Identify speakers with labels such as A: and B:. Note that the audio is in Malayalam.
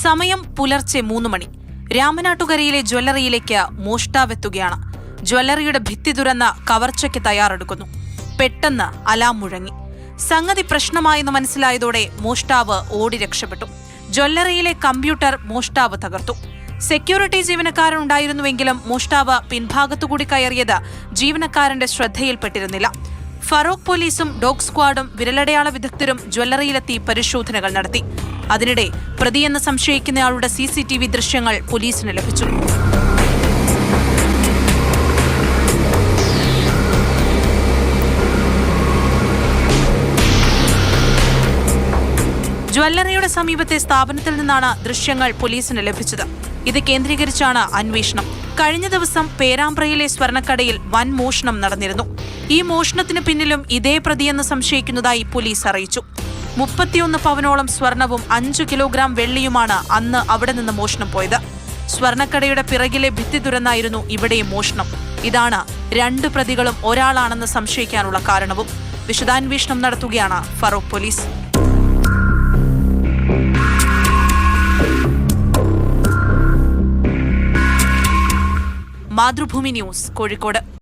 A: സമയം പുലർച്ചെ 3 മണി. രാമനാട്ടുകരയിലെ ജ്വല്ലറിയിലേക്ക് മോഷ്ടാവെത്തുകയാണ്. ജ്വല്ലറിയുടെ ഭിത്തി തുറന്ന് കവർച്ചയ്ക്ക് തയ്യാറെടുക്കുന്നു. പെട്ടെന്ന് അലാം മുഴങ്ങി. സംഗതി പ്രശ്നമായെന്ന് മനസ്സിലായതോടെ മോഷ്ടാവ് ഓടി രക്ഷപ്പെട്ടു. ജ്വല്ലറിയിലെ കമ്പ്യൂട്ടർ മോഷ്ടാവ് തകർത്തു. സെക്യൂരിറ്റി ജീവനക്കാരൻ ഉണ്ടായിരുന്നുവെങ്കിലും മോഷ്ടാവ് പിൻഭാഗത്തുകൂടി കയറിയത് ജീവനക്കാരന്റെ ശ്രദ്ധയിൽപ്പെട്ടിരുന്നില്ല. ഫറോക്ക് പോലീസും ഡോഗ് സ്ക്വാഡും വിരലടയാള വിദഗ്ധരും ജ്വല്ലറിയിലെത്തി പരിശോധനകൾ നടത്തി. അതിനിടെ പ്രതിയെന്ന് സംശയിക്കുന്നയാളുടെ CCTV ദൃശ്യങ്ങൾ പോലീസിന് ലഭിച്ചു. ജ്വല്ലറിയുടെ സമീപത്തെ സ്ഥാപനത്തിൽ നിന്നാണ് ദൃശ്യങ്ങൾ പോലീസിന് ലഭിച്ചത്. ഇത് കേന്ദ്രീകരിച്ചാണ് അന്വേഷണം. കഴിഞ്ഞ ദിവസം പേരാമ്പ്രയിലെ സ്വർണ്ണക്കടയിൽ വൻ മോഷണം നടന്നിരുന്നു. ഈ മോഷണത്തിന് പിന്നിലും ഇതേ പ്രതിയെന്ന് സംശയിക്കുന്നതായി പോലീസ് അറിയിച്ചു. 31 പവനോളം സ്വർണവും 5 കിലോഗ്രാം വെള്ളിയുമാണ് അന്ന് അവിടെ നിന്ന് മോഷണം പോയത്. സ്വർണ്ണക്കടയുടെ പിറകിലെ ഭിത്തി തുറന്നായിരുന്നു ഇവിടെയും മോഷണം. ഇതാണ് 2 പ്രതികളും ഒരാളാണെന്ന് സംശയിക്കാനുള്ള കാരണവും. വിശദാന്വേഷണം നടത്തുകയാണ് ഫറോക്ക് പോലീസ്. മാതൃഭൂമി ന്യൂസ്, കോഴിക്കോട്.